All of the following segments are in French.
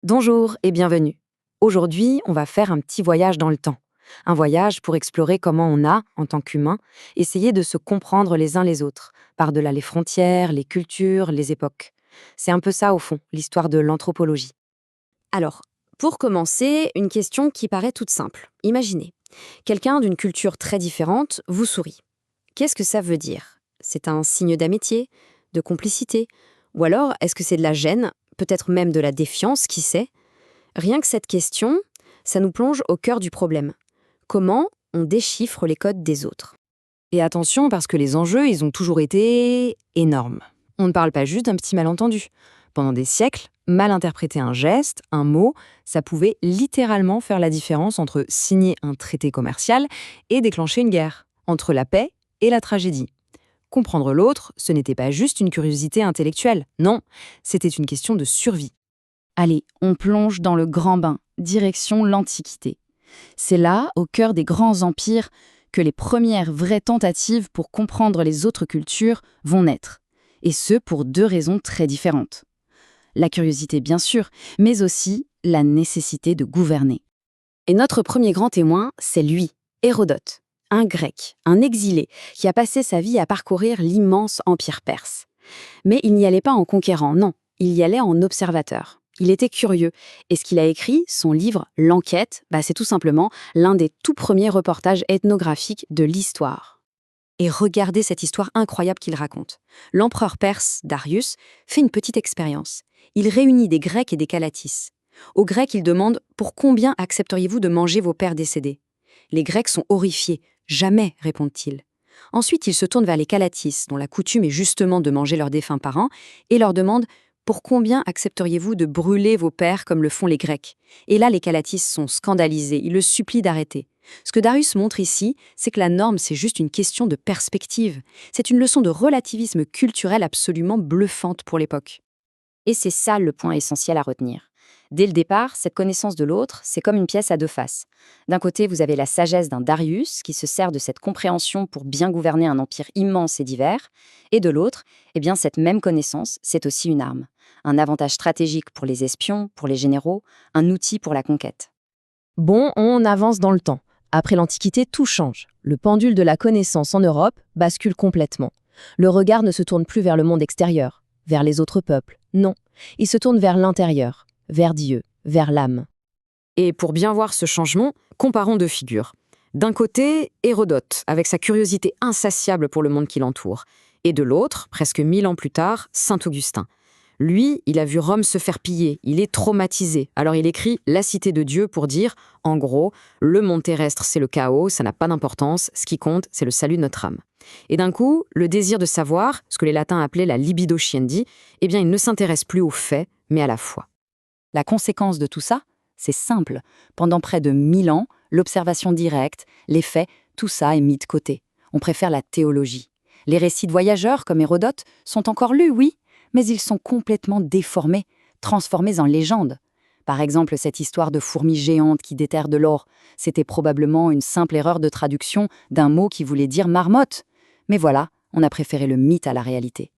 Bonjour et bienvenue. Aujourd'hui, on va faire un petit voyage dans le temps. Un voyage pour explorer comment on a, en tant qu'humain, essayé de se comprendre les uns les autres, par-delà les frontières, les cultures, les époques. C'est un peu ça, au fond, l'histoire de l'anthropologie. Alors, pour commencer, une question qui paraît toute simple. Imaginez, quelqu'un d'une culture très différente vous sourit. Qu'est-ce que ça veut dire? C'est un signe d'amitié, de complicité? Ou alors, est-ce que c'est de la gêne, peut-être même de la défiance, qui sait? Rien que cette question, ça nous plonge au cœur du problème. Comment on déchiffre les codes des autres? Et attention, parce que les enjeux, ils ont toujours été énormes. On ne parle pas juste d'un petit malentendu. Pendant des siècles, mal interpréter un geste, un mot, ça pouvait littéralement faire la différence entre signer un traité commercial et déclencher une guerre, entre la paix et la tragédie. Comprendre l'autre, ce n'était pas juste une curiosité intellectuelle, non, c'était une question de survie. Allez, on plonge dans le grand bain, direction l'Antiquité. C'est là, au cœur des grands empires, que les premières vraies tentatives pour comprendre les autres cultures vont naître. Et ce, pour deux raisons très différentes. La curiosité, bien sûr, mais aussi la nécessité de gouverner. Et notre premier grand témoin, c'est lui, Hérodote, un Grec, un exilé, qui a passé sa vie à parcourir l'immense empire perse. Mais il n'y allait pas en conquérant, non, il y allait en observateur. Il était curieux, et ce qu'il a écrit, son livre « L'Enquête », c'est tout simplement l'un des tout premiers reportages ethnographiques de l'histoire. Et regardez cette histoire incroyable qu'il raconte. L'empereur perse, Darius, fait une petite expérience. Il réunit des Grecs et des Calatis. Aux Grecs, il demande « Pour combien accepteriez-vous de manger vos pères décédés ?» Les Grecs sont horrifiés. « Jamais », répondent-ils. Ensuite, il se tourne vers les Calatis, dont la coutume est justement de manger leurs défunts parents, et leur demande « Pour combien accepteriez-vous de brûler vos pères comme le font les Grecs ?» Et là, les Calatis sont scandalisés, ils le supplient d'arrêter. Ce que Darius montre ici, c'est que la norme, c'est juste une question de perspective. C'est une leçon de relativisme culturel absolument bluffante pour l'époque. Et c'est ça le point essentiel à retenir. Dès le départ, cette connaissance de l'autre, c'est comme une pièce à deux faces. D'un côté, vous avez la sagesse d'un Darius qui se sert de cette compréhension pour bien gouverner un empire immense et divers, et de l'autre, cette même connaissance, c'est aussi une arme. Un avantage stratégique pour les espions, pour les généraux, un outil pour la conquête. Bon, on avance dans le temps. Après l'Antiquité, tout change. Le pendule de la connaissance en Europe bascule complètement. Le regard ne se tourne plus vers le monde extérieur, vers les autres peuples. Non, il se tourne vers l'intérieur, vers Dieu, vers l'âme. Et pour bien voir ce changement, comparons deux figures. D'un côté, Hérodote, avec sa curiosité insatiable pour le monde qui l'entoure. Et de l'autre, presque 1000 ans plus tard, saint Augustin. Lui, il a vu Rome se faire piller, il est traumatisé. Alors il écrit La Cité de Dieu pour dire, en gros, le monde terrestre c'est le chaos, ça n'a pas d'importance, ce qui compte c'est le salut de notre âme. Et d'un coup, le désir de savoir, ce que les latins appelaient la libido sciendi, il ne s'intéresse plus aux faits, mais à la foi. La conséquence de tout ça, c'est simple. Pendant près de 1000 ans, l'observation directe, les faits, tout ça est mis de côté. On préfère la théologie. Les récits de voyageurs, comme Hérodote, sont encore lus, oui, mais ils sont complètement déformés, transformés en légendes. Par exemple, cette histoire de fourmis géantes qui déterrent de l'or, c'était probablement une simple erreur de traduction d'un mot qui voulait dire marmotte. Mais voilà, on a préféré le mythe à la réalité.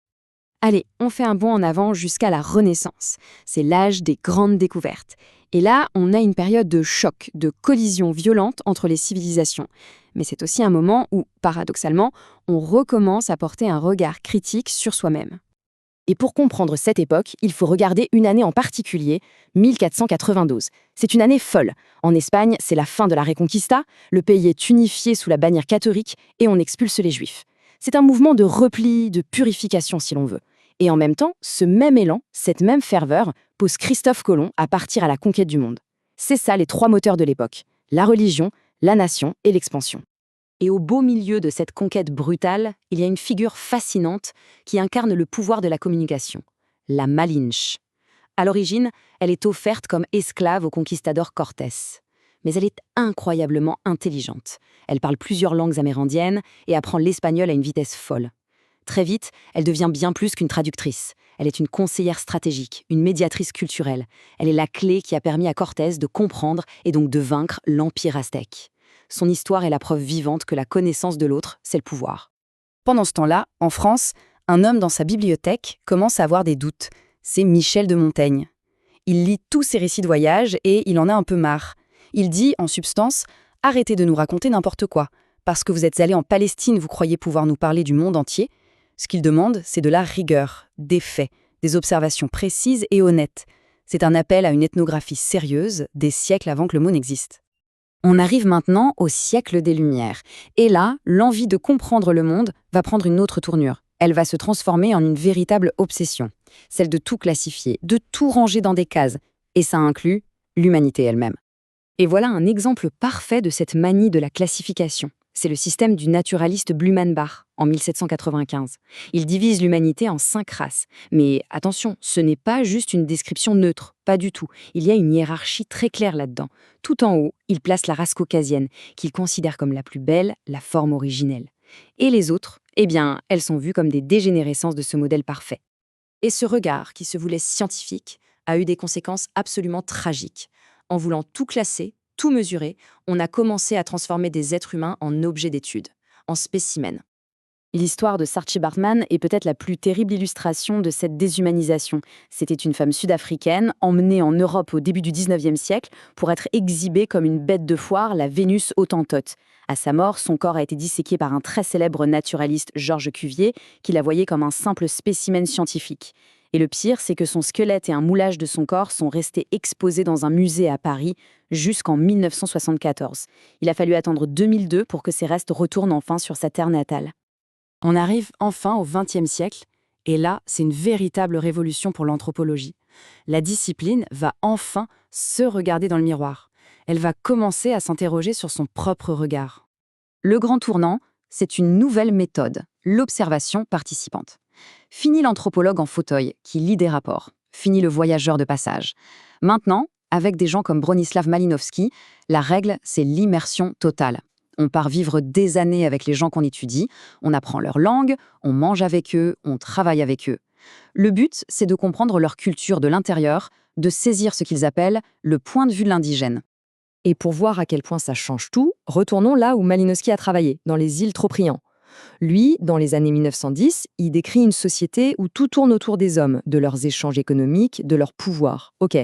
Allez, on fait un bond en avant jusqu'à la Renaissance. C'est l'âge des grandes découvertes. Et là, on a une période de choc, de collision violente entre les civilisations. Mais c'est aussi un moment où, paradoxalement, on recommence à porter un regard critique sur soi-même. Et pour comprendre cette époque, il faut regarder une année en particulier, 1492. C'est une année folle. En Espagne, c'est la fin de la Reconquista, le pays est unifié sous la bannière catholique et on expulse les Juifs. C'est un mouvement de repli, de purification si l'on veut. Et en même temps, ce même élan, cette même ferveur, pousse Christophe Colomb à partir à la conquête du monde. C'est ça les trois moteurs de l'époque, la religion, la nation et l'expansion. Et au beau milieu de cette conquête brutale, il y a une figure fascinante qui incarne le pouvoir de la communication, la Malinche. À l'origine, elle est offerte comme esclave au conquistador Cortés. Mais elle est incroyablement intelligente. Elle parle plusieurs langues amérindiennes et apprend l'espagnol à une vitesse folle. Très vite, elle devient bien plus qu'une traductrice. Elle est une conseillère stratégique, une médiatrice culturelle. Elle est la clé qui a permis à Cortés de comprendre et donc de vaincre l'Empire aztèque. Son histoire est la preuve vivante que la connaissance de l'autre, c'est le pouvoir. Pendant ce temps-là, en France, un homme dans sa bibliothèque commence à avoir des doutes. C'est Michel de Montaigne. Il lit tous ces récits de voyage et il en a un peu marre. Il dit, en substance, « Arrêtez de nous raconter n'importe quoi. Parce que vous êtes allés en Palestine, vous croyez pouvoir nous parler du monde entier ?» Ce qu'il demande, c'est de la rigueur, des faits, des observations précises et honnêtes. C'est un appel à une ethnographie sérieuse, des siècles avant que le mot n'existe. On arrive maintenant au siècle des Lumières. Et là, l'envie de comprendre le monde va prendre une autre tournure. Elle va se transformer en une véritable obsession. Celle de tout classifier, de tout ranger dans des cases. Et ça inclut l'humanité elle-même. Et voilà un exemple parfait de cette manie de la classification. C'est le système du naturaliste Blumenbach, en 1795. Il divise l'humanité en 5 races. Mais attention, ce n'est pas juste une description neutre, pas du tout. Il y a une hiérarchie très claire là-dedans. Tout en haut, il place la race caucasienne, qu'il considère comme la plus belle, la forme originelle. Et les autres, eh bien, elles sont vues comme des dégénérescences de ce modèle parfait. Et ce regard, qui se voulait scientifique, a eu des conséquences absolument tragiques. En voulant tout classer, tout mesurer, on a commencé à transformer des êtres humains en objets d'étude, en spécimens. L'histoire de Saartjie Baartman est peut-être la plus terrible illustration de cette déshumanisation. C'était une femme sud-africaine, emmenée en Europe au début du 19e siècle pour être exhibée comme une bête de foire, la Vénus hottentote. À sa mort, son corps a été disséqué par un très célèbre naturaliste, Georges Cuvier, qui la voyait comme un simple spécimen scientifique. Et le pire, c'est que son squelette et un moulage de son corps sont restés exposés dans un musée à Paris jusqu'en 1974. Il a fallu attendre 2002 pour que ses restes retournent enfin sur sa terre natale. On arrive enfin au XXe siècle, et là, c'est une véritable révolution pour l'anthropologie. La discipline va enfin se regarder dans le miroir. Elle va commencer à s'interroger sur son propre regard. Le grand tournant, c'est une nouvelle méthode, l'observation participante. Fini l'anthropologue en fauteuil qui lit des rapports. Fini le voyageur de passage. Maintenant, avec des gens comme Bronislaw Malinowski, la règle, c'est l'immersion totale. On part vivre des années avec les gens qu'on étudie, on apprend leur langue, on mange avec eux, on travaille avec eux. Le but, c'est de comprendre leur culture de l'intérieur, de saisir ce qu'ils appellent le point de vue de l'indigène. Et pour voir à quel point ça change tout, retournons là où Malinowski a travaillé, dans les îles Trobriand. Lui, dans les années 1910, il décrit une société où tout tourne autour des hommes, de leurs échanges économiques, de leur pouvoir. Ok.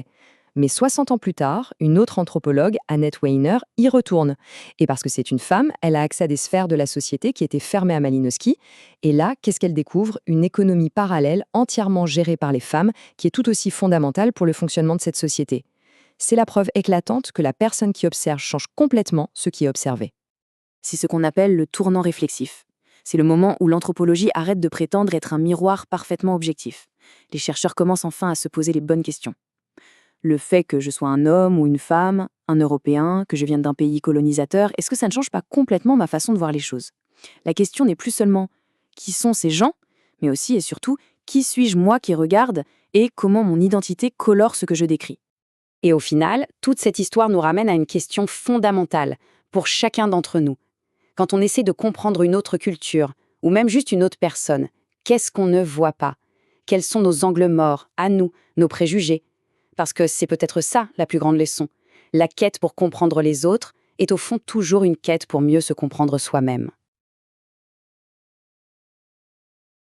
Mais 60 ans plus tard, une autre anthropologue, Annette Weiner, y retourne. Et parce que c'est une femme, elle a accès à des sphères de la société qui étaient fermées à Malinowski. Et là, qu'est-ce qu'elle découvre? Une économie parallèle entièrement gérée par les femmes, qui est tout aussi fondamentale pour le fonctionnement de cette société. C'est la preuve éclatante que la personne qui observe change complètement ce qui est observé. C'est ce qu'on appelle le tournant réflexif. C'est le moment où l'anthropologie arrête de prétendre être un miroir parfaitement objectif. Les chercheurs commencent enfin à se poser les bonnes questions. Le fait que je sois un homme ou une femme, un Européen, que je vienne d'un pays colonisateur, est-ce que ça ne change pas complètement ma façon de voir les choses? La question n'est plus seulement qui sont ces gens, mais aussi et surtout qui suis-je moi qui regarde et comment mon identité colore ce que je décris. Et au final, toute cette histoire nous ramène à une question fondamentale pour chacun d'entre nous. Quand on essaie de comprendre une autre culture, ou même juste une autre personne, qu'est-ce qu'on ne voit pas? Quels sont nos angles morts, à nous, nos préjugés? Parce que c'est peut-être ça la plus grande leçon. La quête pour comprendre les autres est au fond toujours une quête pour mieux se comprendre soi-même.